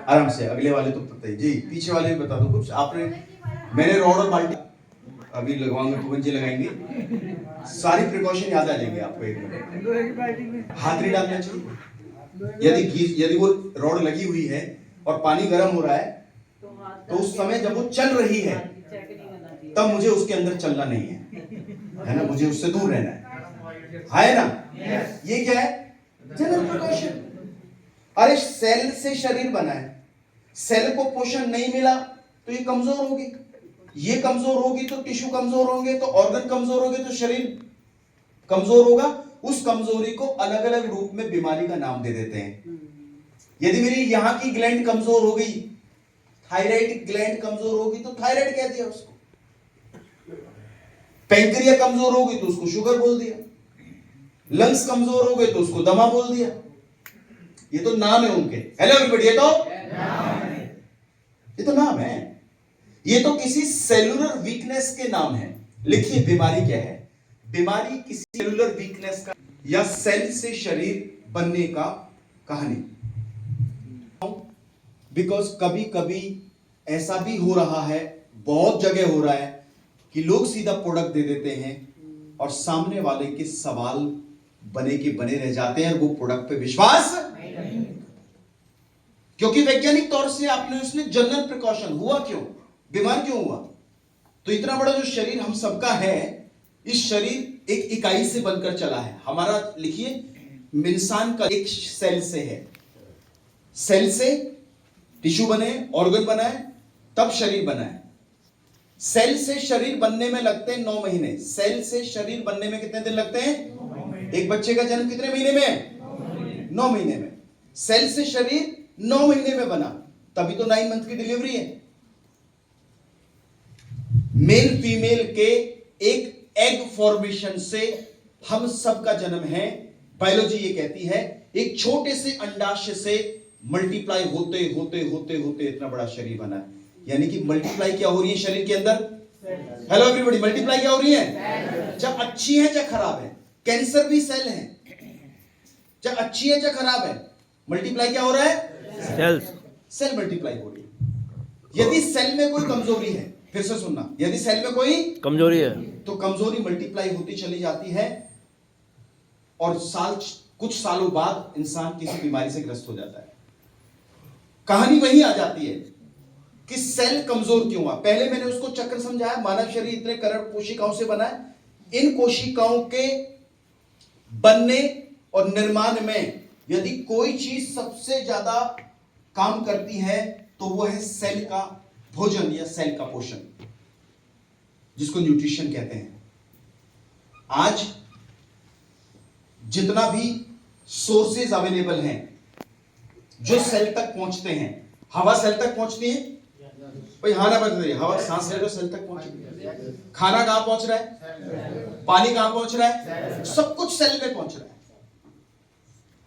आराम से, अगले वाले तो पता ही जी, पीछे वाले भी बता दो कुछ आपने। मैंने रॉड और बाल्टी अभी लगवाऊंगा, पवंजे लगाएंगे, सारी प्रिकॉशन याद आ जाएंगे आपको। एक मिनट हाथ नहीं डालना चाहिए। यदि वो रॉड लगी हुई है और पानी गर्म हो रहा है तो उस समय जब वो चल रही है तब मुझे उसके अंदर चलना नहीं है ना, मुझे उससे दूर रहना है ना। ये क्या है? General precaution. अरे सेल से शरीर बना है, सेल को पोषण नहीं मिला तो ये कमजोर होगी, ये कमजोर होगी तो टिश्यू कमजोर होंगे, तो ऑर्गन कमजोर होंगे तो शरीर कमजोर होगा। उस कमजोरी को अलग अलग रूप में बीमारी का नाम दे देते हैं। यदि मेरी यहां की ग्लैंड कमजोर हो गई, थायराइड ग्लैंड कमजोर होगी तो थायराइड कह दिया उसको, पैंक्रिया कमजोर होगी तो उसको शुगर बोल दिया, लंग्स कमजोर हो गए तो उसको दमा बोल दिया। ये तो नाम है उनके। हेलो एवरीबॉडी, ये तो नाम है, ये तो किसी सेलुलर वीकनेस के नाम है। लिखिए बीमारी क्या है? बीमारी किसी सेलुलर वीकनेस का या सेल से शरीर बनने का कहानी। बिकॉज कभी कभी ऐसा भी हो रहा है, बहुत जगह हो रहा है कि लोग सीधा प्रोडक्ट दे देते हैं और सामने वाले के सवाल बने के बने रह जाते हैं और वो प्रोडक्ट पे विश्वास नहीं, क्योंकि वैज्ञानिक तौर से आपने उसने जनरल प्रिकॉशन हुआ क्यों, बीमार क्यों हुआ? तो इतना बड़ा जो शरीर हम सबका है, इस शरीर एक इकाई से बनकर चला है हमारा। लिखिए, इंसान का एक सेल से है, सेल से टिश्यू बने, ऑर्गन बना है, तब शरीर बना है। सेल से शरीर बनने में लगते हैं 9 महीने। सेल से शरीर बनने में कितने दिन लगते हैं? एक बच्चे का जन्म कितने महीने में? 9 महीने में। सेल से शरीर 9 महीने में बना, तभी तो 9 मंथ की डिलीवरी है। मेल फीमेल के एक एग फॉर्मेशन से हम सब का जन्म है। बायोलॉजी ये कहती है एक छोटे से अंडाशय से मल्टीप्लाई होते होते होते होते इतना बड़ा शरीर बना है। यानी कि मल्टीप्लाई क्या हो रही है शरीर के अंदर? हेलो एवरीबॉडी, मल्टीप्लाई क्या हो रही है? जब अच्छी है या खराब है। कैंसर भी सेल है, जब अच्छी है या खराब है, मल्टीप्लाई क्या हो रहा है? सेल मल्टीप्लाई हो रही है। यदि सेल में कोई कमजोरी है, फिर से सुनना, यदि सेल में कोई कमजोरी है तो कमजोरी मल्टीप्लाई होती चली जाती है और कुछ सालों बाद इंसान किसी बीमारी से ग्रस्त हो जाता है। कहानी वही आ जाती है कि सेल कमजोर क्यों हुआ। पहले मैंने उसको चक्र समझाया, मानव शरीर इतने करोड़ कोशिकाओं से बना है। इन कोशिकाओं के बनने और निर्माण में यदि कोई चीज सबसे ज्यादा काम करती है तो वो है सेल का भोजन या सेल का पोषण, जिसको न्यूट्रिशन कहते हैं। आज जितना भी सोर्सेज अवेलेबल हैं जो सेल तक पहुंचते हैं, हवा सेल तक पहुंचती है भाई, हाँ ना बता, हवा सांस ले लो सेल तक पहुंचती है। खाना कहां पहुंच रहा है? पानी कहां पहुंच रहा है? सब कुछ सेल में पहुंच रहा है।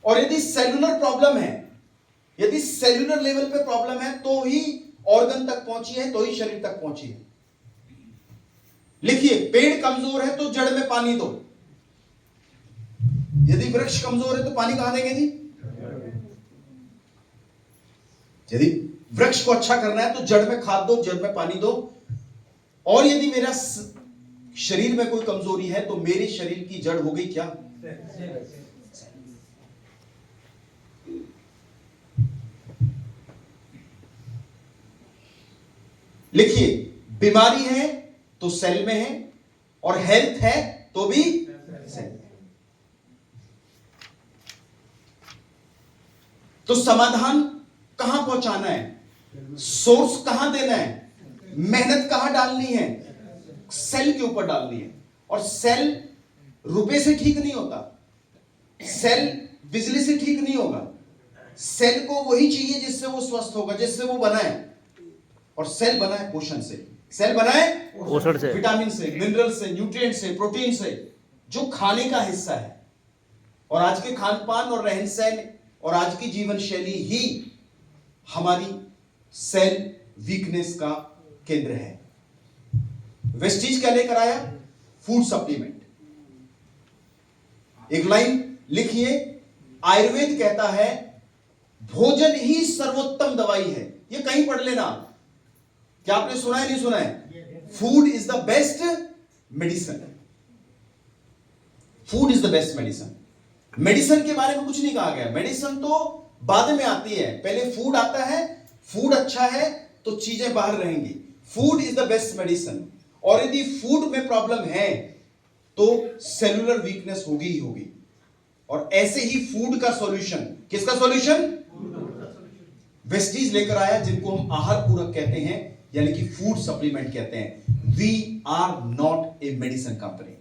और यदि सेलुलर प्रॉब्लम है, यदि सेलुलर लेवल पे प्रॉब्लम है तो ही ऑर्गन तक पहुंची है, तो ही शरीर तक पहुंची है। लिखिए, पेड़ कमजोर है तो जड़ में पानी दो। यदि वृक्ष कमजोर है तो पानी कहां देंगे जी? यदि वृक्ष को अच्छा करना है तो जड़ में खाद दो, जड़ में पानी दो। और यदि मेरा शरीर में कोई कमजोरी है तो मेरे शरीर की जड़ हो गई क्या? लिखिए, बीमारी है तो सेल में है और हेल्थ है तो भी सेल में। तो समाधान कहां पहुंचाना है, सोर्स कहां देना है, मेहनत कहां डालनी है? सेल के ऊपर डालनी है। और सेल रुपए से ठीक नहीं होता, सेल बिजली से ठीक नहीं होगा। सेल को वही चाहिए जिससे वो स्वस्थ होगा, जिससे वो बना है। और सेल बना है पोषण से। सेल बना है पोषण से, विटामिन से, मिनरल से, न्यूट्रिएंट से, प्रोटीन से, जो खाने का हिस्सा है। और आज के खान पान और रहन सहन और आज की जीवन शैली ही हमारी सेल वीकनेस का केंद्र है। वेस्टीज क्या लेकर आया? Food supplement. एक लाइन लिखिए, आयुर्वेद कहता है भोजन ही सर्वोत्तम दवाई है। ये कहीं पढ़ लेना। क्या आपने सुना है, नहीं सुना है? Food is the best medicine. Food is the best medicine. Medicine के बारे में कुछ नहीं कहा गया। मेडिसिन तो बाद में आती है, पहले फूड आता है। फूड अच्छा है तो चीजें बाहर रहेंगी। Food is the best medicine. और यदि फूड में प्रॉब्लम है तो सेलुलर वीकनेस होगी ही होगी। और ऐसे ही फूड का सॉल्यूशन, किसका सॉल्यूशन? वेस्टीज लेकर आया, जिनको हम आहार पूरक कहते हैं, यानी कि फूड सप्लीमेंट कहते हैं। We are not a medicine company.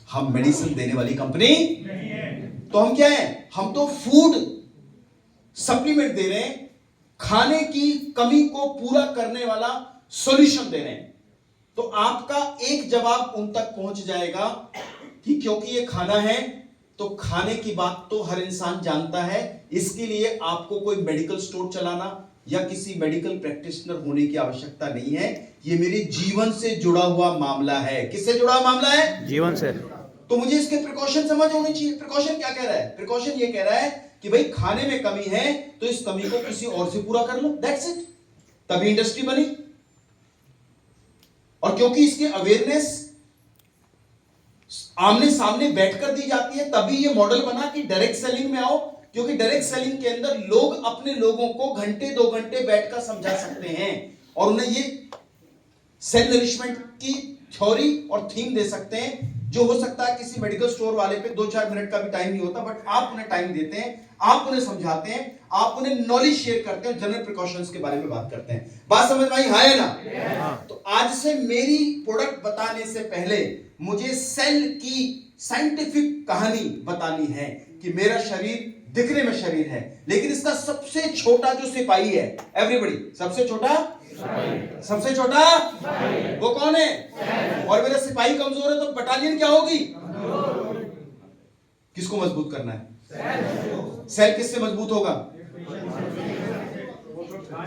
हम मेडिसिन देने वाली कंपनी नहीं है। तो हम क्या है? हम तो फूड सप्लीमेंट दे रहे हैं, खाने की कमी को पूरा करने वाला सॉल्यूशन दे रहे हैं। तो आपका एक जवाब उन तक पहुंच जाएगा कि क्योंकि ये खाना है तो खाने की बात तो हर इंसान जानता है, इसके लिए आपको कोई मेडिकल स्टोर चलाना या किसी मेडिकल प्रैक्टिशनर होने की आवश्यकता नहीं है। ये मेरे जीवन से जुड़ा हुआ मामला है। किससे जुड़ा हुआ मामला है? जीवन से। तो मुझे इसके प्रिकॉशन समझ होनी चाहिए। प्रिकॉशन क्या कह रहा है? प्रिकॉशन ये कह रहा है कि भाई खाने में कमी है तो इस कमी को किसी और से पूरा कर लो, दैट्स इट। तभी इंडस्ट्री बनी। और क्योंकि इसकी अवेयरनेस आमने सामने बैठकर दी जाती है, तभी ये मॉडल बना कि डायरेक्ट सेलिंग में आओ। क्योंकि डायरेक्ट सेलिंग के अंदर लोग अपने लोगों को घंटे 2 घंटे बैठकर समझा सकते हैं और उन्हें ये सेल नरिशमेंट की थ्योरी और थीम दे सकते हैं, जो हो सकता है किसी मेडिकल स्टोर वाले पे 2-4 मिनट का भी टाइम नहीं होता। बट आप उन्हें टाइम देते हैं, आप उन्हें समझाते हैं, आप उन्हें नॉलेज शेयर करते हैं, जनरल प्रिकॉशंस के बारे में बात करते हैं। बात समझ में आई? हाँ या ना? तो आज से मेरी प्रोडक्ट बताने से पहले मुझे सेल की साइंटिफिक कहानी बतानी है कि मेरा शरीर दिखने में शरीर है, लेकिन इसका सबसे छोटा जो सिपाही है, एवरीबॉडी, सबसे छोटा वो कौन है? और मेरा सिपाही कमजोर है तो बटालियन क्या होगी? किसको मजबूत करना है? सेल किससे मजबूत होगा?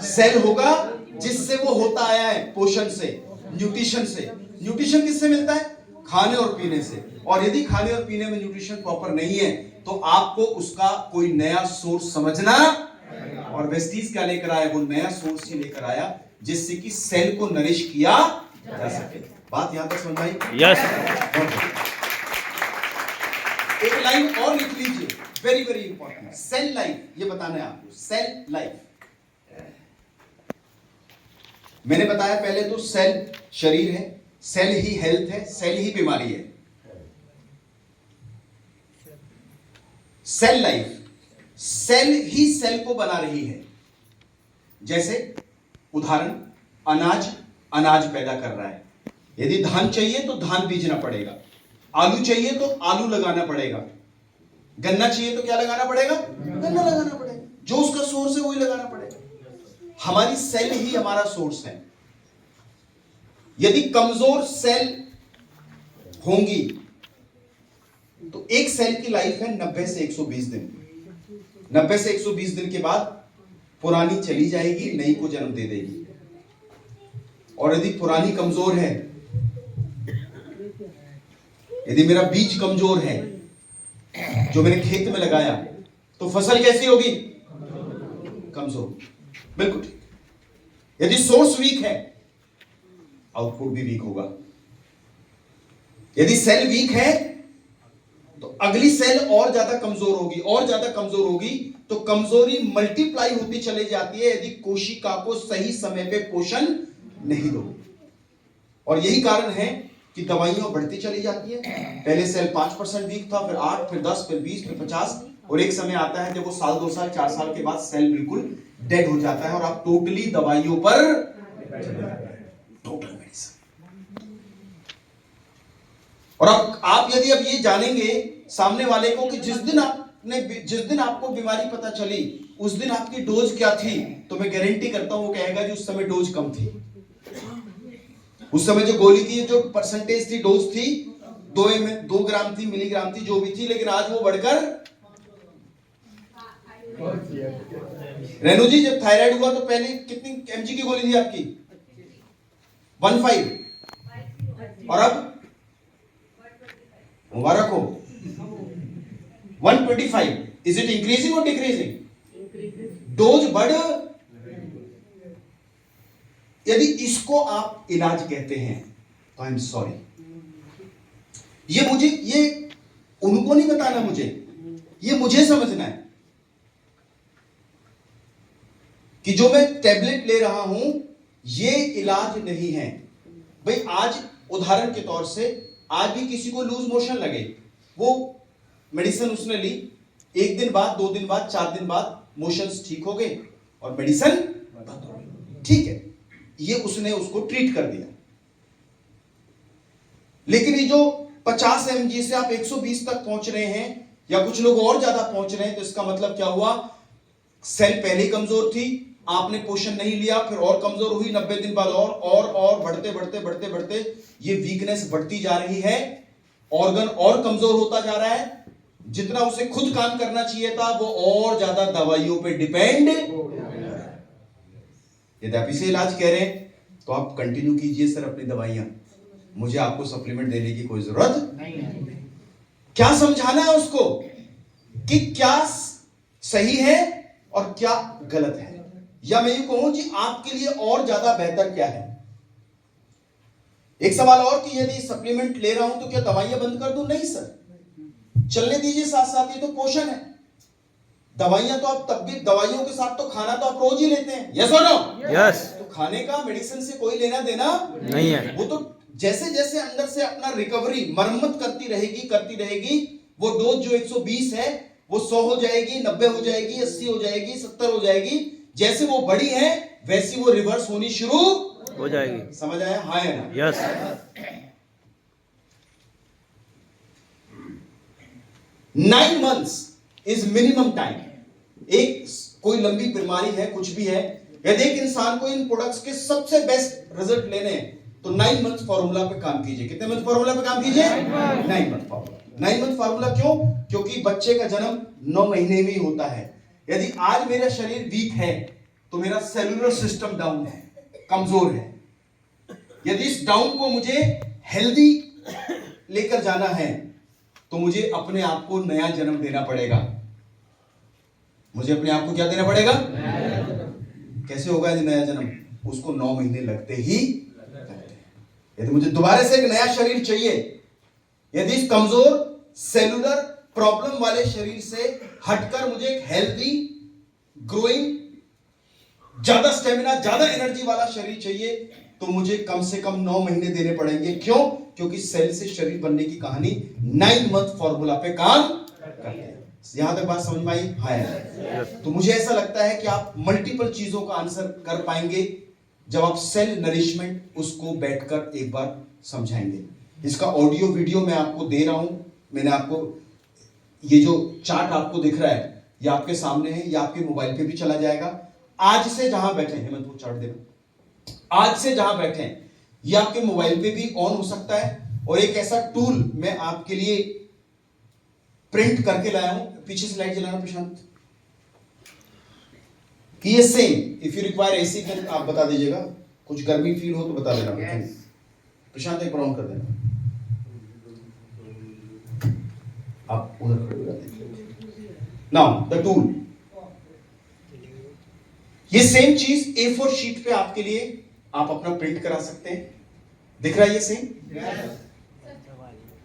सेल होगा जिससे वो होता आया है, पोषण से, न्यूट्रिशन से। न्यूट्रिशन किससे मिलता है? खाने और पीने से। और यदि खाने और पीने में न्यूट्रिशन प्रॉपर नहीं है तो आपको उसका कोई नया सोर्स समझना। और वेस्टीज क्या लेकर आया? वो नया सोर्स ही लेकर आया जिससे कि सेल को नरिश किया जा सके। बात यहां तक समझ आई? यस। एक लाइन और लिख लीजिए, very very important. Shelf life, ये बताना है आपको। सेल लाइफ, मैंने बताया पहले तो सेल शरीर है, सेल ही हेल्थ है, सेल ही बीमारी है। सेल लाइफ, सेल ही सेल को बना रही है। जैसे उदाहरण, अनाज पैदा कर रहा है। यदि धान चाहिए तो धान बीजना पड़ेगा, आलू चाहिए तो आलू लगाना पड़ेगा, गन्ना चाहिए तो क्या लगाना पड़ेगा? गन्ना लगाना पड़ेगा। जो उसका सोर्स है वही लगाना पड़ेगा। हमारी सेल ही हमारा सोर्स है। यदि कमजोर सेल होंगी तो एक सेल की लाइफ है 90 से 120 दिन। 90 से 120 दिन के बाद पुरानी चली जाएगी, नई को जन्म दे देगी। और यदि पुरानी कमजोर है, यदि मेरा बीज कमजोर है जो मैंने खेत में लगाया, तो फसल कैसी होगी? कमजोर। बिल्कुल ठीक। यदि सोर्स वीक है, आउटपुट भी वीक होगा। यदि सेल वीक है तो अगली सेल और ज्यादा कमजोर होगी, और ज्यादा कमजोर होगी तो कमजोरी मल्टीप्लाई होती चली जाती है यदि कोशिका को सही समय पे पोषण नहीं दो। और यही कारण है कि दवाइयां बढ़ती चली जाती है। पहले सेल 5% वीक था, फिर 8, फिर 10, फिर 20, फिर 50, और एक समय आता है जब वो साल, 2 साल, 4 साल के बाद सेल बिल्कुल डेड हो जाता है और आप टोटली दवाइयों पर, टोटल मेडिसिन। और आप यदि अब ये जानेंगे सामने वाले को कि जिस दिन आपको बीमारी पता चली उस दिन आपकी डोज क्या थी, तो मैं गारंटी करता हूं वो कहेगा कि उस समय डोज कम थी। उस समय जो गोली की जो परसेंटेज थी, डोज थी 2 ग्राम थी, मिलीग्राम थी, जो भी थी, लेकिन आज वो बढ़कर, रेणु जी जब थायराइड हुआ तो पहले कितनी mg की गोली थी आपकी? 15। और अब मुबारक हो 125। इज इट इंक्रीजिंग और डिक्रीजिंग? डोज बढ़, यदि इसको आप इलाज कहते हैं तो आई एम सॉरी। ये उनको नहीं बताना, ये मुझे समझना है कि जो मैं टैबलेट ले रहा हूं ये इलाज नहीं है। भाई आज उदाहरण के तौर से आज भी किसी को लूज मोशन लगे, वो मेडिसिन उसने ली, 1 दिन बाद, 2 दिन बाद, 4 दिन बाद मोशंस ठीक हो गए और मेडिसिन बंद हो गई, ठीक है, ये उसने उसको ट्रीट कर दिया। लेकिन ये जो 50 mg से आप 120 तक पहुंच रहे हैं या कुछ लोग और ज्यादा पहुंच रहे हैं, तो इसका मतलब क्या हुआ? सेल पहले कमजोर थी, आपने पोषण नहीं लिया, फिर और कमजोर हुई, 90 दिन बाद और बढ़ते बढ़ते बढ़ते बढ़ते ये वीकनेस बढ़ती जा रही है, ऑर्गन और कमजोर होता जा रहा है, जितना उसे खुद काम करना चाहिए था वो और ज्यादा दवाइयों पे डिपेंड। यदि आप इसे इलाज कह रहे हैं तो आप कंटिन्यू कीजिए सर अपनी दवाइयां, मुझे आपको सप्लीमेंट देने की कोई जरूरत नहीं है। क्या समझाना है उसको कि क्या सही है और क्या गलत है, या मैं यूं कहूं कि आपके लिए और ज्यादा बेहतर क्या है। एक सवाल और कि यदि सप्लीमेंट ले रहा हूं तो क्या दवाइयां बंद कर दूं? नहीं सर, चलने दीजिए साथ साथ, ये तो पोषण है। दवाइयां तो आप तब भी, दवाइयों के साथ तो खाना तो आप रोज ही लेते हैं, यस और नो? यस। तो खाने का मेडिसिन से कोई लेना देना नहीं है। वो तो जैसे जैसे अंदर से अपना रिकवरी मरम्मत करती रहेगी, वो डोज जो 120 है वो 100 हो जाएगी, 90 हो जाएगी, 80 हो जाएगी, 70 हो जाएगी। जैसे वो बड़ी है वैसी वो रिवर्स होनी शुरू हो जाएगी। समझ आया? हाँ या ना? Yes. 9 months is minimum time. एक कोई लंबी बीमारी है, कुछ भी है, यदि एक इंसान को इन प्रोडक्ट्स के सबसे बेस्ट रिजल्ट लेने हैं तो 9 मंथ फॉर्मूला पे काम कीजिए। कितने मंथ फॉर्मूला पे काम कीजिए? 9 मंथ फॉर्मूला। 9 मंथ फॉर्मूला क्यों? क्योंकि बच्चे का जन्म 9 महीने में ही होता है। यदि आज मेरा शरीर वीक है तो मेरा सेलुलर सिस्टम डाउन है, कमजोर है। यदि इस डाउन को मुझे हेल्दी लेकर जाना है तो मुझे अपने आप को नया जन्म देना पड़ेगा। मुझे अपने आप को क्या देना पड़ेगा? कैसे होगा यदि नया जन्म? उसको 9 महीने लगते ही लगते हैं। यदि मुझे दोबारा से एक नया शरीर चाहिए, यदि इस कमजोर सेलुलर प्रॉब्लम वाले शरीर से हटकर मुझे एक हेल्दी, ग्रोइंग, ज्यादा स्टेमिना, ज्यादा एनर्जी वाला शरीर चाहिए, तो मुझे कम से कम 9 महीने देने पड़ेंगे। क्यों? क्योंकि सेल से शरीर बनने की कहानी 9 मंथ फॉर्मूला पे काम करते हैं। यहां तक बात समझ में आई? हाँ। तो मुझे ऐसा लगता है कि आप मल्टीपल चीजों का आंसर कर पाएंगे जब आप सेल नरिशमेंट उसको बैठकर एक बार समझाएंगे। इसका ऑडियो वीडियो मैं आपको दे रहा हूं। मैंने आपको ये जो चार्ट आपको दिख रहा है ये आपके सामने है, ये आपके मोबाइल पे भी चला जाएगा। आज से जहां बैठे हैं, हेमंत वो चार्ट देना, आज से जहां बैठे हैं ये आपके मोबाइल पे भी ऑन हो सकता है। और एक ऐसा टूल मैं आपके लिए प्रिंट करके लाया हूं, पीछे से लाइट जलाना प्रशांत, कि ये same if you require AC can आप बता दीजिएगा, कुछ गर्मी फील हो तो बता देना। प्रशांत एक ब्राउन कर देना, आप उधर खड़े हो जाते। नाउ द टूल, ये सेम चीज A4 शीट पे आपके लिए आप अपना प्रिंट करा सकते हैं। दिख रहा है ये सेम?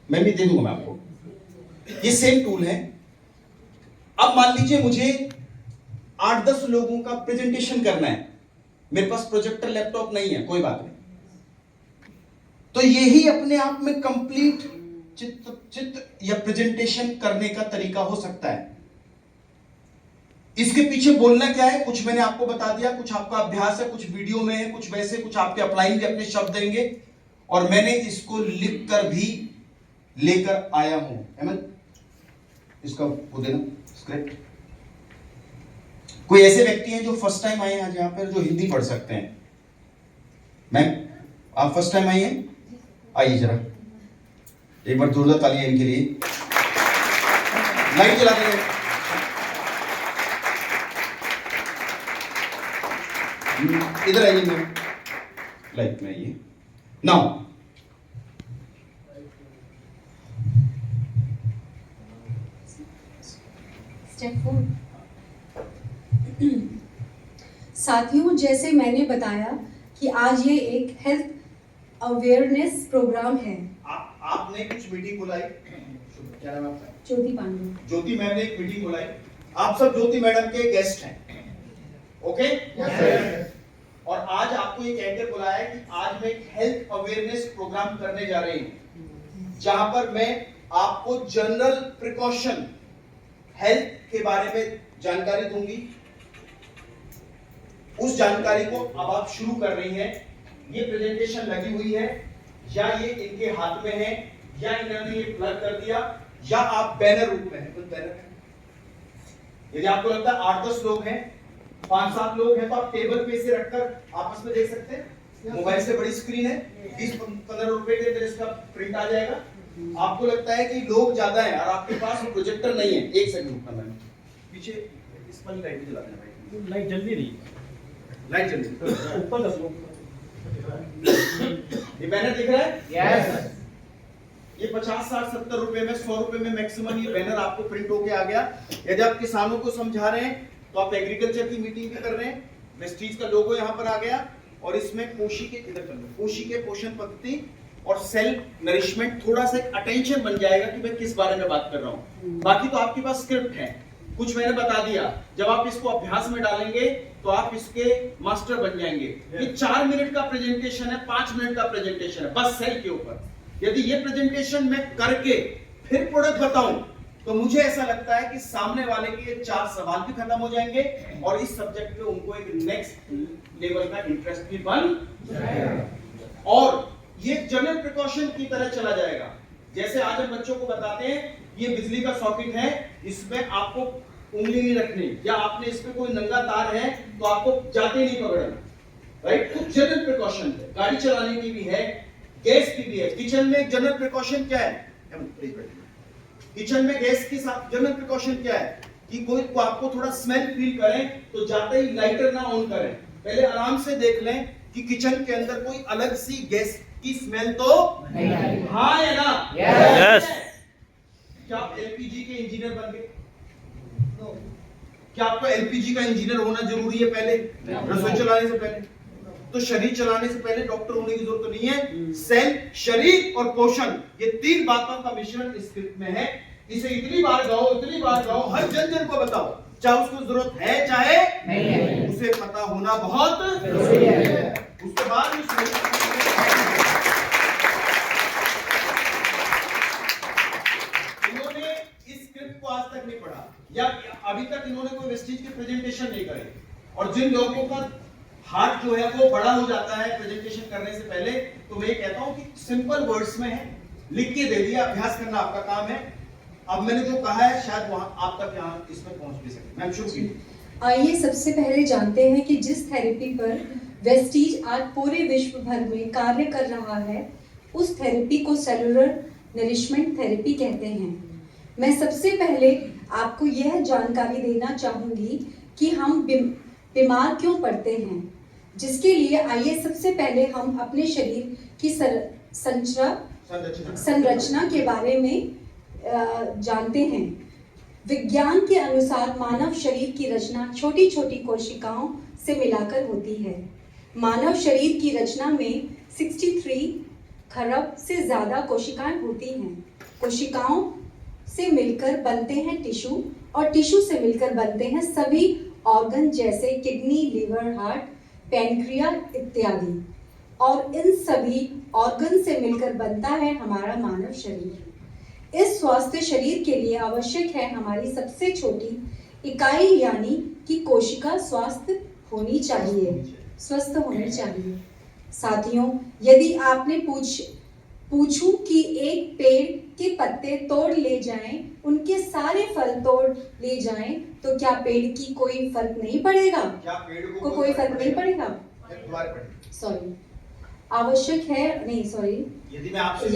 मैं भी दे दूंगा मैं आपको। ये सेम टूल है। अब मान लीजिए मुझे 8-10 लोगों का प्रेजेंटेशन करना है, मेरे पास प्रोजेक्टर लैपटॉप नहीं है, कोई बात नहीं, तो यही अपने आप में कंप्लीट चित्र या प्रेजेंटेशन करने का तरीका हो सकता है। इसके पीछे बोलना क्या है कुछ मैंने आपको बता दिया, कुछ आपका अभ्यास है, कुछ वीडियो में है, कुछ वैसे, कुछ आपके अप्लाइंग अपने शब्द देंगे, और मैंने इसको लिख कर भी लेकर आया हूं। हेमंत इसका वो देना स्क्रिप्ट। कोई ऐसे व्यक्ति हैं जो फर्स्ट टाइम आए हैं यहां पर, जो हिंदी पढ़ सकते हैं? मैम आप फर्स्ट टाइम आई हैं? आइए जरा एक बार जोरदार तालियां इनके लिए। लाइट जला देंगे। इधर आइए मैम, लाइट में आइए। नाउ स्टेप साथियों, जैसे मैंने बताया कि आज ये एक हेल्थ अवेयरनेस प्रोग्राम है। आपने कुछ मीटिंग बुलाई, क्या नाम है आपका? ज्योति पांडे। ज्योति मैम ने एक मीटिंग बुलाई। आप सब ज्योति मैडम के गेस्ट हैं, ओके? और आज आपको ये कहकर बुलाया है कि आज मैं एक हेल्थ अवेयरनेस प्रोग्राम करने जा रही हूं, जहां पर मैं आपको जनरल प्रिकॉशन हेल्थ के बारे में जानकारी दूंगी। उस जानकारी को अब आप शुरू कर रही हैं। ये प्रेजेंटेशन लगी हुई है, या ये इनके हाथ में है, या इन्होंने ये प्लग कर दिया, या आप बैनर रूप में है। कुछ बैनर है, यदि आपको लगता है 8-10 लोग हैं, 5-7 लोग हैं, तो आप टेबल पे इसे रखकर आपस में देख सकते हैं। मोबाइल से बड़ी स्क्रीन है, 20-15 रुपए के अंदर इसका प्रिंट आ जाएगा। आपको लगता है कि लोग ज्यादा हैं और आपके पास प्रोजेक्टर नहीं है, एक सेकंड रुकना मैम, पीछे इस पर लाइट भी जला देना भाई। लाइट जल्दी नहीं, लाइट जल रही ऊपर रख लो। ये बैनर दिख रहा है? यस। ये 50, 60, 70 रुपए में, 100 रुपए में मैक्सिमम ये बैनर आपको प्रिंट होके आ गया। यदि आप किसानों को समझा रहे हैं तो आप एग्रीकल्चर की मीटिंग भी कर रहे हैं। वेस्टीज का लोगो यहाँ पर आ गया, और इसमें कोशी के इधर कर लो, कोशी के पोषण पद्धति और सेल्फ नरिशमेंट, थोड़ा सा अटेंशन बन जाएगा कि मैं किस बारे में बात कर रहा हूँ। बाकी तो आपके पास स्क्रिप्ट है, कुछ मैंने बता दिया। जब आप इसको अभ्यास में डालेंगे तो आप इसके मास्टर बन जाएंगे। ये 4 मिनट का प्रेजेंटेशन है, 5 मिनट का प्रेजेंटेशन है, बस सेल के ऊपर। यदि ये प्रेजेंटेशन मैं करके फिर प्रोडक्ट बताऊं तो मुझे ऐसा लगता है कि सामने वाले के 4 सवाल भी खत्म हो जाएंगे, और इस सब्जेक्ट पे उनको एक नेक्स्ट लेवल का इंटरेस्ट भी बन जाएगा, और ये जनरल प्रिकॉशन की तरह चला जाएगा। जैसे आज हम बच्चों को बताते हैं ये बिजली का सॉकेट है, इसमें आपको उंगली नहीं रखनी, या आपने इस पे कोई नंगा तार है तो आपको जाते नहीं पकड़ना, राइट? कुछ जनरल प्रिकॉशन है, गाड़ी चलाने की भी है, गैस की भी है। किचन में एक जनरल प्रिकॉशन क्या है? किचन में गैस के साथ जनरल प्रिकॉशन क्या है कि कोई को आपको थोड़ा स्मेल फील करें तो जाते ही लाइटर ना ऑन करें, पहले आराम से देख लें कि किचन के अंदर कोई अलग सी गैस की स्मेल तो नहीं आ रही। हाँ या ना? यस। क्या आप एलपीजी के इंजीनियर बन गए? क्या आपको एलपीजी का इंजीनियर होना जरूरी है पहले, रसोई चलाने से पहले? तो शरीर चलाने से पहले डॉक्टर होने की जरूरत तो नहीं है। सेल, शरीर और पोषण, ये 3 बातों का मिश्रण इस स्क्रिप्ट में है। इसे इतनी बार गाओ, हर जन को बताओ, चाहे उसको जरूरत है चाहे नहीं है, उसे पता होना बहुत जरूरी है। उसके बाद इन्होंने इस स्क्रिप्ट को आज तक नहीं पढ़ा, या अभी तक इन्होंने कोई वेस्टीज के प्रेजेंटेशन नहीं करे, और जिन लोगों का हाथ जो है वो बड़ा हो जाता है प्रेजेंटेशन करने से पहले, तो मैं ये कहता हूं कि सिंपल वर्ड्स में है, लिख के दे दिया, अभ्यास करना आपका काम है। अब मैंने जो कहा है शायद वहां आप तक यहाँ इसमें पहुंच भी सके। मैम शुक्रिया। आइए सबसे पहले जानते हैं कि जिस थेरेपी पर वेस्टीज आज पूरे विश्व भर में कार्य कर रहा है, उस थेरेपी को सेलुलर नरिशमेंट थेरेपी कहते हैं। मैं सबसे पहले आपको यह जानकारी देना चाहूंगी कि हम बीमार क्यों पड़ते हैं, जिसके लिए आइए सबसे पहले हम अपने शरीर की संरचना के बारे में जानते हैं। विज्ञान के अनुसार मानव शरीर की रचना छोटी छोटी कोशिकाओं से मिलाकर होती है। मानव शरीर की रचना में 63 खरब से ज्यादा कोशिकाएं होती हैं। कोशिकाओं से मिलकर बनते हैं टिश्यू, और टिश्यू से मिलकर बनते हैं सभी ऑर्गन, जैसे किडनी, लिवर, हार्ट, पैनक्रियास इत्यादि, और इन सभी ऑर्गन से मिलकर बनता है हमारा मानव शरीर। इस स्वस्थ शरीर के लिए आवश्यक है हमारी सबसे छोटी इकाई, यानी कि कोशिका स्वस्थ होनी चाहिए। साथियों, यदि आपने पूछूं कि एक पेड़ के पत्ते तोड़ ले जाएं, उनके सारे फल तोड़ ले जाएं, तो क्या पेड़ की कोई फर्क नहीं पड़ेगा? क्या पेड़ को कोई फर्क नहीं पड़ेगा? सॉरी, आवश्यक है नहीं, सॉरी, यदि आपसे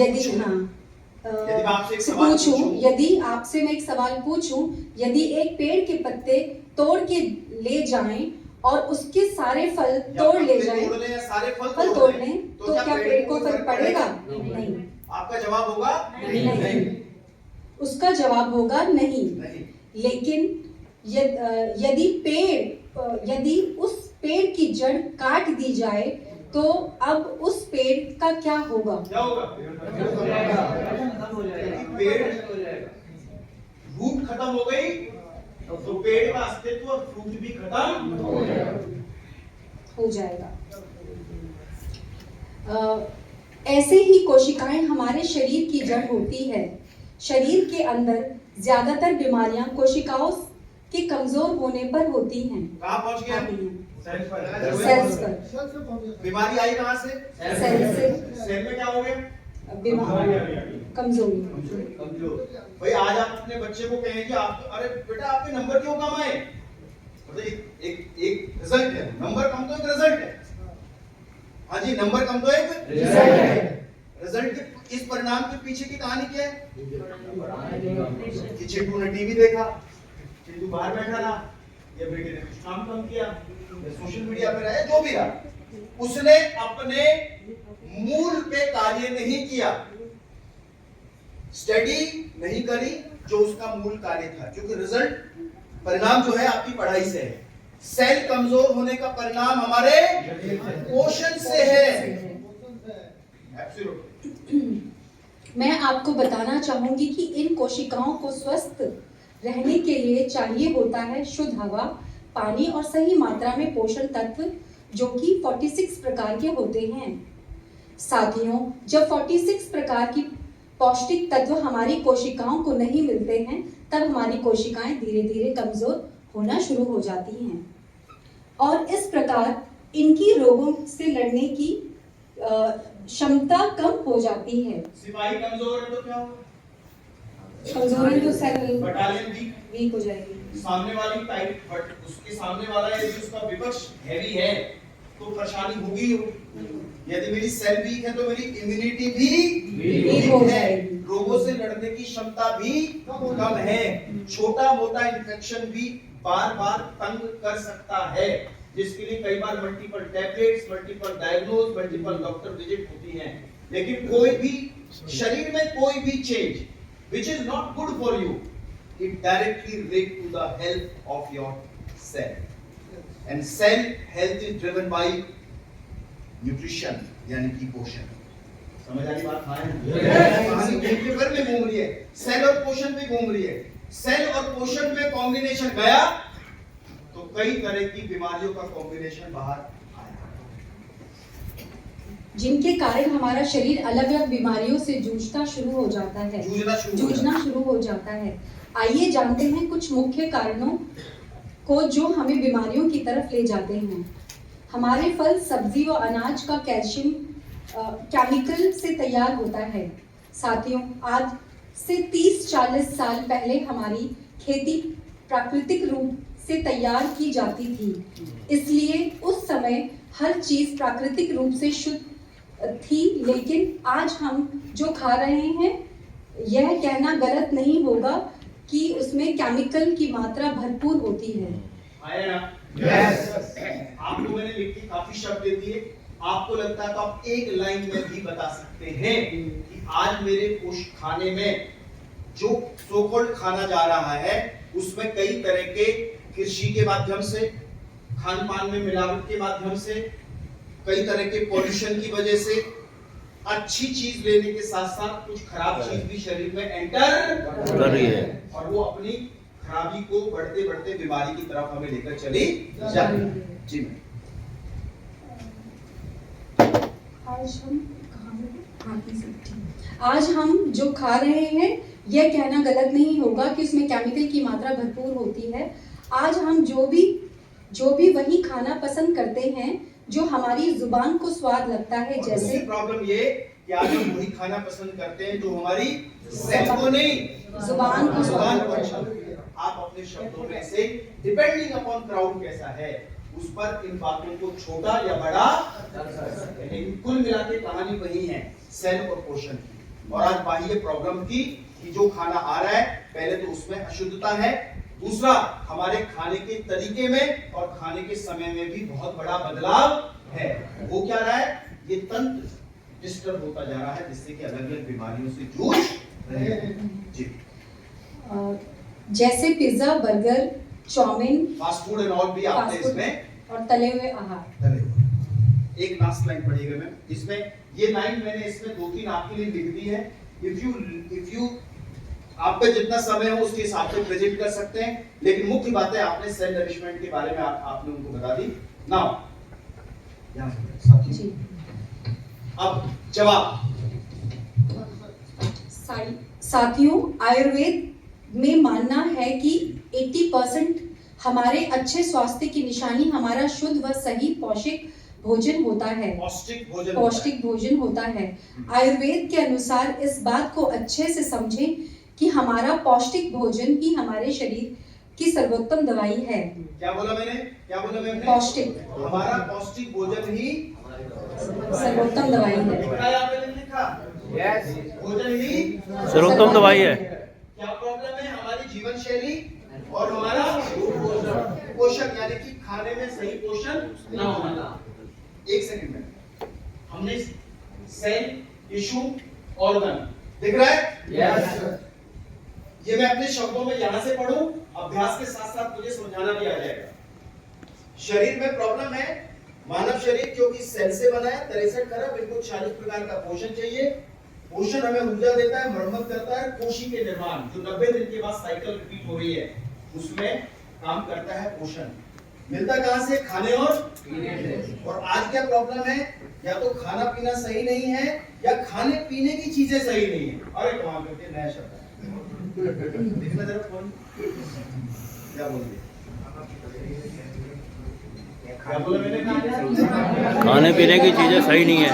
मैं एक सवाल पूछूं, यदि एक पेड़ के पत्ते तोड़ के ले जाएं और उसके सारे फल तोड़ ले जाएं, फल तोड़ लें, तो क्या पेड़ को फर्क पड़ेगा? नहीं। आपका जवाब होगा नहीं। उसका जवाब होगा नहीं। लेकिन यदि पेड़ यदि उस पेड़ की जड़ काट दी जाए तो अब उस पेड़ का क्या होगा? क्या होगा? पेड़ रूट खत्म हो गई तो पेड़ का अस्तित्व और फ्रूट भी खत्म हो जाएगा। ऐसे ही कोशिकाएं हमारे शरीर की जड़ होती है। शरीर के अंदर ज्यादातर बीमारियां कोशिकाओं के कमजोर होने पर होती हैं। कहाँ पहुंच गए? सेल्स पर। बीमारी आई कहाँ से? सेल से। सेल में क्या हो गया? बीमारी कमजोरी। भाई आज आप अपने बच्चे को कहें कि आप, अरे बेटा आपके नंबर क्यों कम आए? मतलब एक रिजल्ट है, नंबर कम तो एक रिजल्ट है। हाँ जी, नंबर कम तो एक रिजल्ट है। रिजल्ट के इस परिणाम के पीछे की कहानी क्या है? कि चिंटू ने टीवी देखा, चिंटू बाहर बैठा रहा, या बेटे ने कुछ काम कम किया, या सोशल मीडिया पे रहा, जो भी रहा, उसने अपने मूल पे कार्य नहीं किया, स्टडी नहीं करी जो उसका मूल कार्य था, क्योंकि रिजल्ट परिणाम जो है आपकी पढ़ाई से है। सेल कमजोर होने का परिणाम हमारे पोषण से है। मैं आपको बताना चाहूंगी कि इन कोशिकाओं को स्वस्थ रहने के लिए चाहिए होता है शुद्ध हवा, पानी और सही मात्रा में पोषण तत्व, जो कि 46 प्रकार के होते हैं। साथियों, जब 46 प्रकार की पौष्टिक तत्व हमारी कोशिकाओं को नहीं मिलते हैं, तब हमारी कोशिकाएं धीरे धीरे कमजोर होना शुरू हो जाती हैं और इस प्रकार इनकी रोगों से लड़ने की क्षमता कम हो जाती है। सिपाही कमजोर है तो क्या होगा? कमजोर है तो सेल बटालियन वीक हो जाएगी। सामने वाली टाइट, बट उसके सामने वाला यदि उसका विपक्ष हैवी है तो परेशानी होगी। यदि मेरी सेल वीक है तो मेरी इम्यूनिटी भी वीक है, रोगों से लड़ने की क्षमता भी कम है, छोटा मोटा इन्फेक्शन भी बार बार तंग कर सकता है, जिसके लिए कई बार multiple tablets, multiple diagnose, multiple doctor visit होती हैं। लेकिन कोई भी शरीर में कोई भी change which is not good for you, it directly relate to the health of your cell, and cell health is driven by nutrition, यानी कि पोषण। समझ आ रही बात? कहानी घूमते भर में घूम रही है, सेल और पोषण पे घूम रही है। सेल और पोषण में कॉम्बिनेशन गया तो कई तरह की बीमारियों का कॉम्बिनेशन बाहर जिनके कारण हमारा शरीर अलग अलग बीमारियों से जूझना शुरू हो जाता है। जूझना शुरू हो जाता है। आइए जानते हैं कुछ मुख्य कारणों को जो हमें बीमारियों की तरफ ले जाते हैं। हमारे फल, सब्जी और अनाज का कैल्शियम केमिकल से तैयार होता है। साथियों, आज से 30-40 साल पहले हमारी खेती प्राकृतिक रूप से तैयार की जाती थी, इसलिए उस समय हर चीज प्राकृतिक रूप से शुद्ध थी। लेकिन आज हम जो खा रहे हैं, यह कहना गलत नहीं होगा कि उसमें केमिकल की मात्रा भरपूर होती है। आया ना? यस। आपको मैंने लिख के काफी शब्द दे दिए, आपको लगता है तो आप एक लाइन में भी बता सकते हैं कि आज मेरे खाने में जो सो कॉल्ड खाना जा रहा है उसमें कई तरह के कृषि के माध्यम से, खान पान में मिलावट के माध्यम से, कई तरह के पॉल्यूशन की वजह से अच्छी चीज लेने के साथ साथ कुछ खराब चीज भी शरीर में एंटर कर रही है और वो अपनी खराबी को बढ़ते बढ़ते बीमारी की तरफ हमें लेकर चली जा रही है। जी आज हम जो खा रहे हैं, यह कहना गलत नहीं होगा कि उसमें केमिकल की मात्रा भरपूर होती है। आज हम जो भी वही खाना पसंद करते हैं जो हमारी जुबान को स्वाद लगता है। जैसे प्रॉब्लम ये कि आज हम वही खाना पसंद करते हैं जो हमारी सेल को नहीं, जुबान को आप अपने शब्दों में से डिपेंडिंग अपॉन क्राउड कैसा है उस पर इन बातों को छोटा या बड़ा कर सकते हैं। लेकिन कुल मिला के कहानी वही है, सेल और पोषण की। और आज बाह्य प्रॉब्लम की कि जो खाना आ रहा है, पहले तो उसमें अशुद्धता है, दूसरा हमारे खाने के तरीके में और खाने के समय में भी बहुत बड़ा बदलाव है। वो क्या रहा है? ये तंत्र डिस्टर्ब होता जा रहा है, जिससे कि अलग अलग बीमारियों से जूझ रहे हैं। जी। जैसे pizza, burger, chow mein, fast food and all भी आते हैं फास्ट फूड इसमें। और तले हुए आहार। चलिए, एक लास्ट लाइन पढ़िएगा मैम। इसमें ये लाइन मैंने इसमें 2-3 आपके लिए लिख दी है। इफ यू आप पे जितना समय हो उसके हिसाब से प्रेजेंट कर सकते हैं, लेकिन मुख्य बात है आपने सेल नरिशमेंट के बारे में आपने उनको बता दी। नाउ यहां से साथी जी। अब जवाब। साथियों, आयुर्वेद में मानना है कि 80% हमारे अच्छे स्वास्थ्य की निशानी हमारा शुद्ध व सही पौष्टिक भोजन होता है। पौष्टिक भोजन होता है। आयुर्वेद के अनुसार इस बात को अच्छे से समझें कि हमारा पौष्टिक भोजन ही हमारे शरीर की सर्वोत्तम दवाई है। क्या बोला मैंने? पौष्टिक। हमारा पौष्टिक भोजन ही सर्वोत्तम दवाई है। लिखा भोजन ही सर्वोत्तम दवाई है। क्या प्रॉब्लम है? हमारी जीवन शैली और हमारा पोषण, यानी कि खाने में सही पोषण ना होना। एक सेकंड में हमने सेल, टिश्यू, ऑर्गन दिख रहा है? यस। ये मैं अपने शब्दों में यहां से पढ़ूं, अभ्यास के साथ साथ मुझे समझाना भी आ जाएगा। शरीर में प्रॉब्लम है। मानव शरीर क्योंकि सेल से बना है, 63 खरब, इनको 40 प्रकार का पोषण चाहिए। पोषण हमें ऊर्जा देता है, मरम्मत करता है, कोशिका के निर्माण जो 90 दिन के बाद साइकिल रिपीट हो रही है उसमें काम करता है। पोषण मिलता कहां से? खाने और पीने से। और आज क्या प्रॉब्लम है? या तो खाना पीना सही नहीं है या खाने पीने की चीजें सही नहीं है। अरे कमाल करके नया शब्द है, देखना जरा कौन क्या बोल दिया। क्या बोला मैंने? खाने पीने की चीजें सही नहीं है,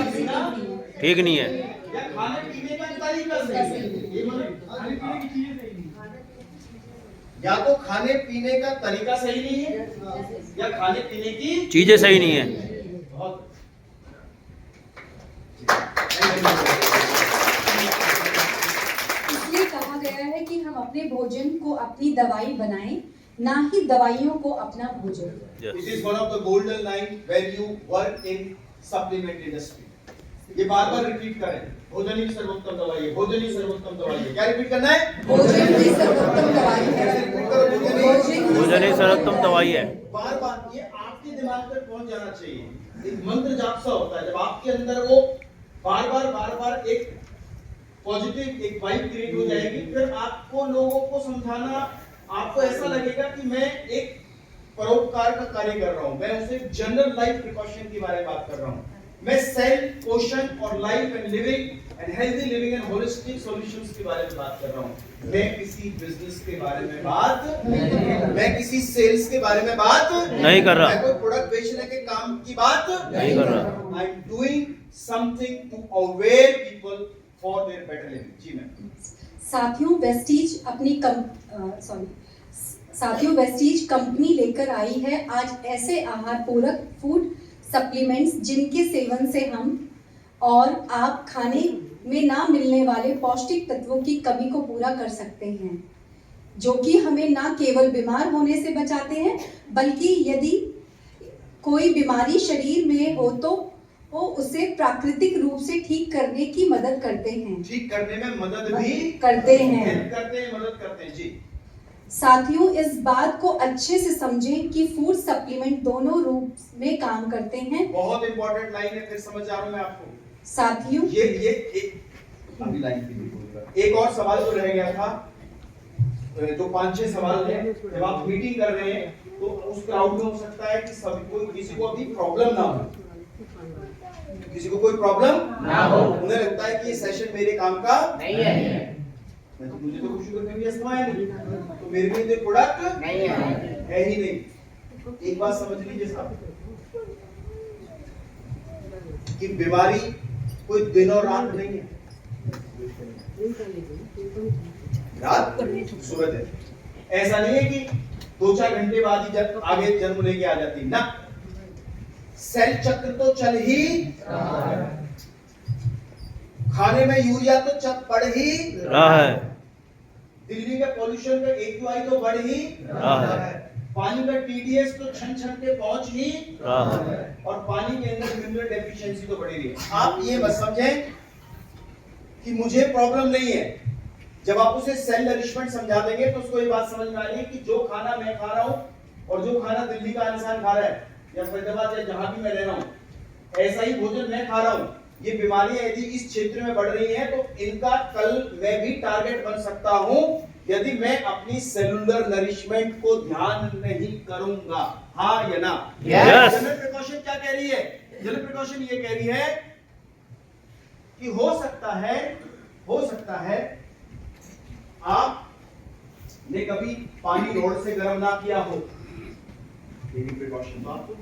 ठीक नहीं है। या खाने पीने का तरीका सही है। ये मतलब खाने पीने की चीजें सही नहीं है। या तो खाने पीने का तरीका सही नहीं है या खाने पीने की चीजें सही नहीं है। बहुत इसलिए कहा गया है कि हम अपने भोजन को अपनी दवाई बनाएं, ना ही दवाइयों को अपना भोजन। It is one of the golden line when you work in supplement industry. ये बार बार रिपीट करें, भोजन ही सर्वोत्तम दवाई है, भोजन ही सर्वोत्तम दवाई है। क्या रिपीट करना है? भोजन ही सर्वोत्तम दवाई है। भोजन ही सर्वोत्तम दवाई है। बार बार ये आपके दिमाग तक पहुंच जाना चाहिए। एक मंत्र जाप सा होता है, जब आपके अंदर वो बार बार एक पॉजिटिव एक वाइब क्रिएट हो जाएगी, फिर आपको लोगों को समझाना, आपको ऐसा लगेगा कि मैं एक परोपकार का कार्य कर रहा हूं। मैं उसे जनरल लाइफ प्रिकॉशन के बारे में बात कर रहा हूं। मैं सेल, पोषण और life and living and healthy living and holistic solutions के बारे में बात कर रहा हूं। मैं किसी बिजनेस के बारे में बात, मैं किसी सेल्स के बारे में बात नहीं कर रहा। मैं कोई प्रोडक्ट बेचने के काम की बात नहीं कर रहा। I am doing something to aware people for their better living. जी मैम। साथियों, वेस्टीज कंपनी लेकर आई है आज ऐसे आहार पूरक फूड सप्लीमेंट्स जिनके सेवन से हम और आप खाने में ना मिलने वाले पौष्टिक तत्वों की कमी को पूरा कर सकते हैं, जो कि हमें ना केवल बीमार होने से बचाते हैं, बल्कि यदि कोई बीमारी शरीर में हो तो वो उसे प्राकृतिक रूप से ठीक करने की मदद करते हैं। ठीक करने में मदद भी करते हैं। मदद करते हैं। जी साथियों, इस बात को अच्छे से समझें कि फूड सप्लीमेंट दोनों रूप में काम करते हैं। बहुत इंपॉर्टेंट लाइन है, फिर समझ आ रहा हूं मैं आपको। साथियों, ये अभी लाइन की नहीं बोलूंगा। एक और सवाल जो रह गया था, जो 5-6 सवाल थे, जब आप मीटिंग कर रहे हैं तो उस क्राउड में हो सकता है कि सभी कोई किसी को अभी प्रॉब्लम ना हो, किसी को कोई प्रॉब्लम ना हो, उन्हें लगता है कि ये सेशन मेरे काम का नहीं है। मैं तो मुझे तो कुछ शुगर में भी अस्थमा है नहीं, तो मेरे लिए ये प्रोडक्ट नहीं है ही नहीं। एक बात समझ लीजिए साहब कि बीमारी कोई दिन और रात नहीं है, रात सूरज है। ऐसा नहीं है कि 2-4 घंटे बाद ही आगे जन्म लेके आ जाती ना। सेल चक्र तो चल ही रहा है, खाने में यूरिया तो पड़ ही रहा है, दिल्ली में पॉल्यूशन का AQI तो बढ़ ही रहा है, पानी का TDS तो छन के पहुंच ही रहा है, और पानी के अंदर मिनरल डेफिशिएंसी तो बढ़ रही है। आप ये मत समझें कि मुझे प्रॉब्लम नहीं है, जब आप उसे सेल नरिशमेंट समझा देंगे तो उसको ये बात समझ में आ रही है कि जो खाना मैं खा रहा हूं और जो खाना दिल्ली का इंसान खा रहा है या फरीदाबाद या जहां भी मैं रह रहा हूं, ऐसा ही भोजन मैं खा रहा हूं, ये बीमारियां यदि इस क्षेत्र में बढ़ रही हैं तो इनका कल मैं भी टारगेट बन सकता हूं यदि मैं अपनी सेलुलर नरिशमेंट को ध्यान नहीं करूंगा। हाँ या ना? Yes. जनरल प्रिकॉशन क्या कह रही है? जनरल प्रिकॉशन ये कह रही है कि हो सकता है आपने कभी पानी रोड से गर्म ना किया हो, प्रिकॉशन तो आपको,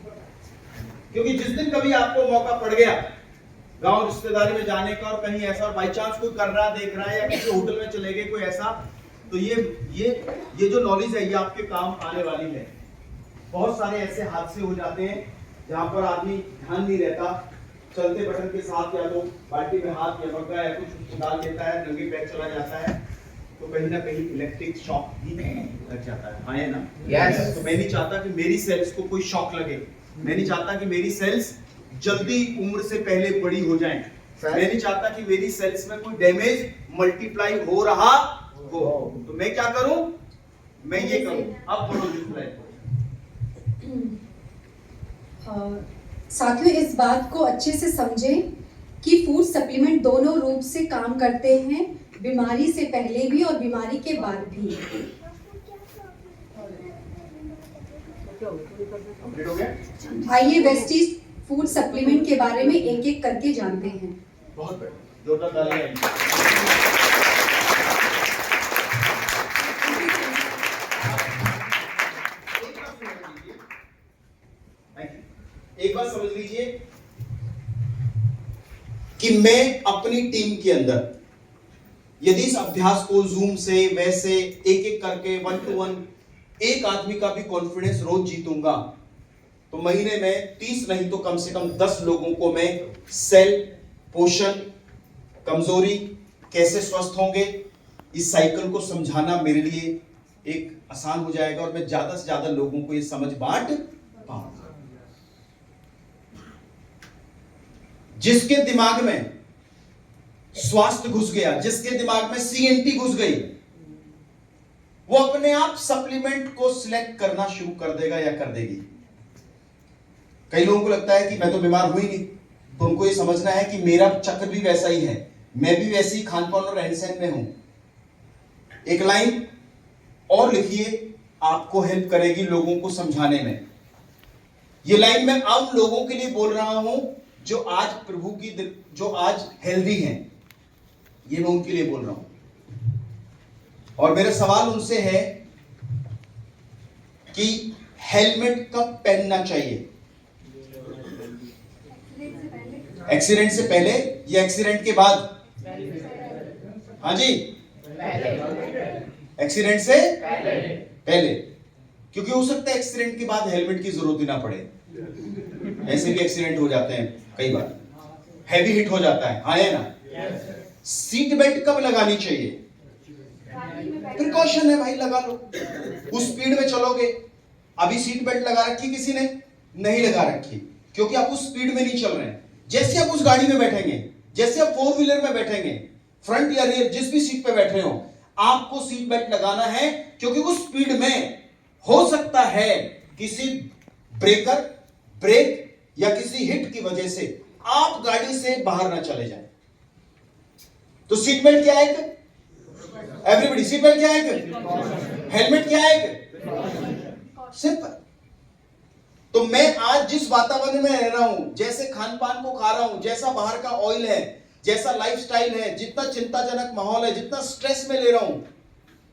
क्योंकि जिस दिन कभी आपको मौका पड़ गया गांव रिश्तेदारी में जाने का और कहीं ऐसा बाई चांस कोई कर रहा देख रहा है या किसी होटल में चले गए कोई ऐसा, तो ये जो नॉलेज है ये आपके काम आने वाली है। बहुत सारे ऐसे हादसे हो जाते हैं जहां पर आदमी ध्यान नहीं रहता, चलते बटन के साथ या तो बाल्टी में हाथ या मग्गा या कुछ उसको डाल देता है, नंगे पैर चला जाता है, तो कहीं ना कहीं इलेक्ट्रिक शॉक भी लग जाता है। हाँ या ना? Yes. तो मैं नहीं चाहता कि मेरी सेल्स को कोई शॉक लगे, मैं नहीं चाहता कि मेरी सेल्स जल्दी उम्र से पहले बड़ी हो जाएं, मैं नहीं चाहता कि मेरी सेल्स में कोई डैमेज मल्टीप्लाई हो रहा हो, तो मैं क्या करूं? मैं ये करूं। अब पढ़ो डिस्प्ले। साथियों, इस बात को अच्छे से समझें कि फूड सप्लीमेंट दोनों रूप से काम करते हैं, बीमारी से पहले भी और बीमारी के बाद भी। कंप्लीट हो गया? आइए वेस्टीज फूड सप्लीमेंट के बारे में एक एक करके जानते हैं। बहुत बढ़िया, जोरदार तालियां। एक बात समझ लीजिए कि मैं अपनी टीम के अंदर यदि इस अभ्यास को जूम से वैसे एक एक करके 1 to 1 एक आदमी का भी कॉन्फिडेंस रोज जीतूंगा तो महीने में 30 नहीं तो कम से कम 10 लोगों को मैं सेल, पोषण, कमजोरी, कैसे स्वस्थ होंगे, इस साइकिल को समझाना मेरे लिए एक आसान हो जाएगा और मैं ज्यादा से ज्यादा लोगों को ये समझ बांट पाऊंगा। जिसके दिमाग में स्वास्थ्य घुस गया, जिसके दिमाग में सीएनटी घुस गई, वो अपने आप सप्लीमेंट को सिलेक्ट करना शुरू कर देगा या कर देगी। कई लोगों को लगता है कि मैं तो बीमार हुई नहीं, तो उनको ये समझना है कि मेरा चक्र भी वैसा ही है, मैं भी वैसे ही खान पान और रहन सहन में हूं। एक लाइन और लिखिए, आपको हेल्प करेगी लोगों को समझाने में। ये लाइन मैं उन लोगों के लिए बोल रहा हूं जो आज प्रभु की जो आज हेल्दी हैं, ये मैं उनके लिए बोल रहा हूं। और मेरा सवाल उनसे है कि हेलमेट कब पहनना चाहिए? एक्सीडेंट से पहले या एक्सीडेंट के बाद? हाँ जी, एक्सीडेंट से पहले, क्योंकि हो सकता है एक्सीडेंट के बाद हेलमेट की जरूरत ही ना पड़े। ऐसे भी एक्सीडेंट हो जाते हैं कई बार, हैवी हिट हो जाता है। हाँ है ना? सीट बेल्ट कब लगानी चाहिए? प्रिकॉशन है भाई, लगा लो। उस स्पीड में चलोगे, अभी सीट बेल्ट लगा रखी किसी ने? नहीं लगा रखी, क्योंकि आप उस स्पीड में नहीं चल रहे हैं। जैसे आप उस गाड़ी में बैठेंगे, जैसे आप 4 व्हीलर में बैठेंगे, फ्रंट या रियर जिस भी सीट पे बैठे हो, आपको सीट बेल्ट लगाना है, क्योंकि उस स्पीड में हो सकता है किसी ब्रेकर, ब्रेक या किसी हिट की वजह से आप गाड़ी से बाहर ना चले जाएं। तो सीट बेल्ट क्या है? एवरीबॉडी, सीट बेल्ट क्या है? हेलमेट क्या है? सिंपल। तो मैं आज जिस वातावरण में रह रहा हूं, जैसे खान पान को खा रहा हूं, जैसा बाहर का ऑयल है, जैसा लाइफस्टाइल है, जितना चिंताजनक माहौल है, जितना स्ट्रेस में ले रहा हूं,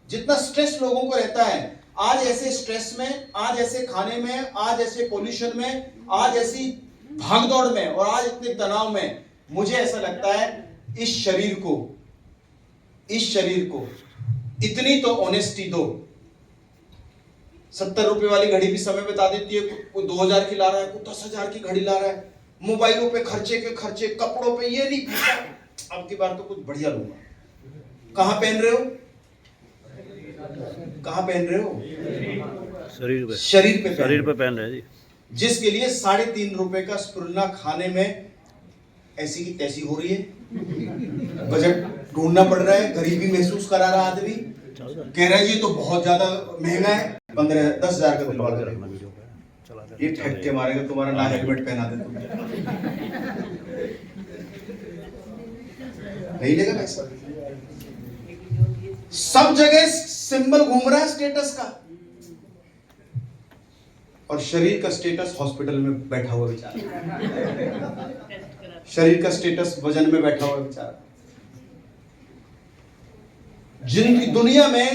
जितना स्ट्रेस लोगों को रहता है, आज ऐसे स्ट्रेस में, आज ऐसे खाने में, आज ऐसे पोल्यूशन में, आज ऐसी भागदौड़ में और आज इतने तनाव में, मुझे ऐसा लगता है इस शरीर को इतनी तो ऑनेस्टी दो। 70 रुपए वाली घड़ी भी समय बता देती है, कोई 2000 की ला रहा है, कोई 10,000 की घड़ी ला रहा है, मोबाइलों पे खर्चे के खर्चे, कपड़ों पे ये नहीं पूछा, अब की बार तो कुछ बढ़िया लूंगा। कहां पहन रहे हो? कहां पहन रहे हो? शरीर पे, शरीर पे पहन रहे हैं जी। जिसके लिए 3.5 रुपए का स्पुरना खाने में ऐसी की तैसी हो रही है, बजट ढूंढना पड़ रहा है, गरीबी महसूस करा रहा आदमी, कह रहा है जी तो बहुत ज्यादा महंगा है, 15-10 हजार का दिलवा दे, ये ठग के मारेगा तुम्हारा, ना हेलमेट पहना दे तुम, नहीं लेगा पैसा। सब जगह सिंबल घूम रहा है स्टेटस का, और शरीर का स्टेटस हॉस्पिटल में बैठा हुआ बेचारा, शरीर का स्टेटस वजन में बैठा हुआ बेचारा। जिनकी दुनिया में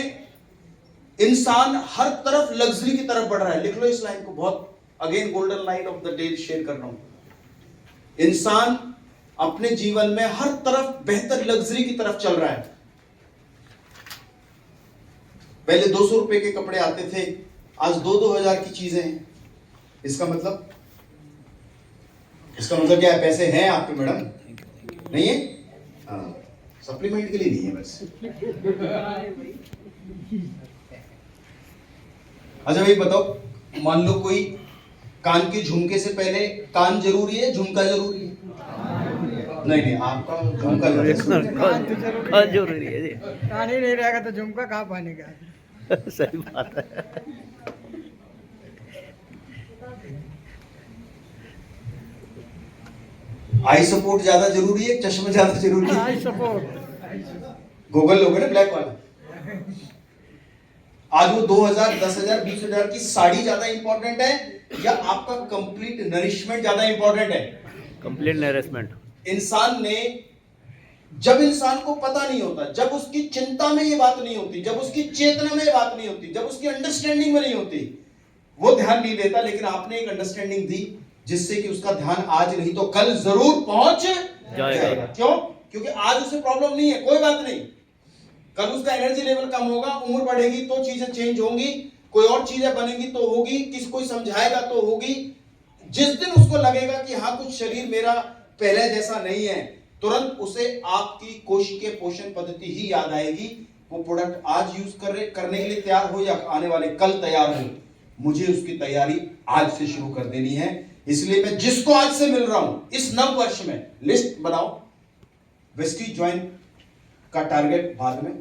इंसान हर तरफ लग्जरी की तरफ बढ़ रहा है, लिख लो इस लाइन को, बहुत again golden line of the day share कर रहा हूं। इंसान अपने जीवन में हर तरफ बेहतर लग्जरी की तरफ चल रहा है। पहले 200 रुपए के कपड़े आते थे, आज 2-2 हजार की चीजें हैं। इसका मतलब क्या है? पैसे हैं आप पे मैडम? नहीं है? हाँ, सप्लीमेंट के लिए नहीं है बस। अच्छा भाई बताओ, मान लो कोई कान के झुमके से पहले कान जरूरी है, झुमका जरूरी है? नहीं, आपका झुमका जरूरी है जी। कान ही नहीं रहेगा तो झुमका कहाँ पानेगा। सही बात है। आई सपोर्ट ज्यादा जरूरी है, चश्मा ज्यादा जरूरी है? आई सपोर्ट गूगल लोगे ना ब्लैक वाला, आज वो 2000, 10,000, 20,000 की साड़ी ज्यादा इंपॉर्टेंट है या आपका कंप्लीट नरिशमेंट ज्यादा इंपॉर्टेंट है? Complete nourishment. इंसान ने, जब इंसान को पता नहीं होता, जब उसकी चिंता में ये बात नहीं होती, जब उसकी चेतना में ये बात नहीं होती, जब उसकी अंडरस्टैंडिंग में नहीं होती, वो ध्यान नहीं देता। लेकिन आपने एक अंडरस्टैंडिंग दी जिससे कि उसका ध्यान आज नहीं तो कल जरूर पहुंच जाएगा। क्यों? क्योंकि आज उसे प्रॉब्लम नहीं है, कोई बात नहीं, कल उसका एनर्जी लेवल कम होगा, उम्र बढ़ेगी तो चीजें चेंज होंगी, कोई और चीजें बनेंगी तो होगी, किसी कोई समझाएगा तो होगी। जिस दिन उसको लगेगा कि हाँ कुछ शरीर मेरा पहले जैसा नहीं है, तुरंत उसे आपकी कोशिकीय पोषण पद्धति ही याद आएगी। वो प्रोडक्ट आज यूज करने के लिए तैयार हो या आने वाले कल तैयार हो, मुझे उसकी तैयारी आज से शुरू कर देनी है। इसलिए मैं जिसको आज से मिल रहा हूं इस नव वर्ष में, लिस्ट बनाओ, वेस्टी ज्वाइन का टारगेट बाद में,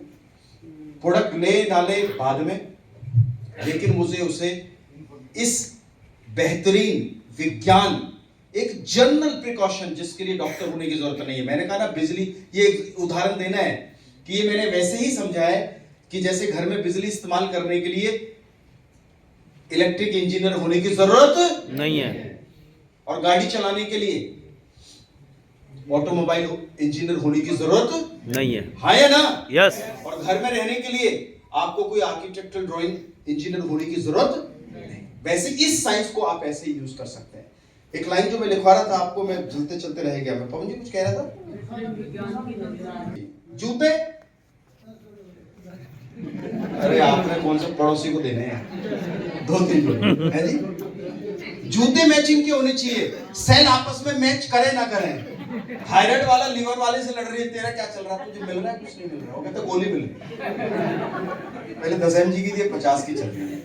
प्रोडक्ट ले डाले बाद में, लेकिन मुझे उसे इस बेहतरीन विज्ञान, एक जनरल प्रिकॉशन जिसके लिए डॉक्टर होने की जरूरत नहीं है। मैंने कहा ना बिजली, ये एक उदाहरण देना है कि ये मैंने वैसे ही समझा है कि जैसे घर में बिजली इस्तेमाल करने के लिए इलेक्ट्रिक इंजीनियर होने की जरूरत नहीं है, और गाड़ी चलाने के लिए ऑटोमोबाइल इंजीनियर होने की जरूरत नहीं है। हाँ या ना? यस। और घर में रहने के लिए आपको कोई आर्किटेक्चरल ड्राइंग इंजीनियर होने की जरूरत नहीं। वैसे इस साइंस को आप ऐसे ही यूज कर सकते हैं। एक लाइन जो मैं लिखवा रहा था आपको, मैं चलते चलते रह गया, मैं पवन जी कुछ कह रहा था। जूते, अरे आपने कौन से पड़ोसी को देने हैं? 2-3 लोग है जी। जूते मैचिंग के होने चाहिए, सेल आपस में मैच करे ना करें। थायराइड वाला लीवर वाले से लड़ रही है, तेरा क्या चल रहा है, तुझे मिल रहा है? कुछ नहीं मिल रहा, वो कहता गोली मिल रही। पहले 10 mg की थी, 50 की चल रही है।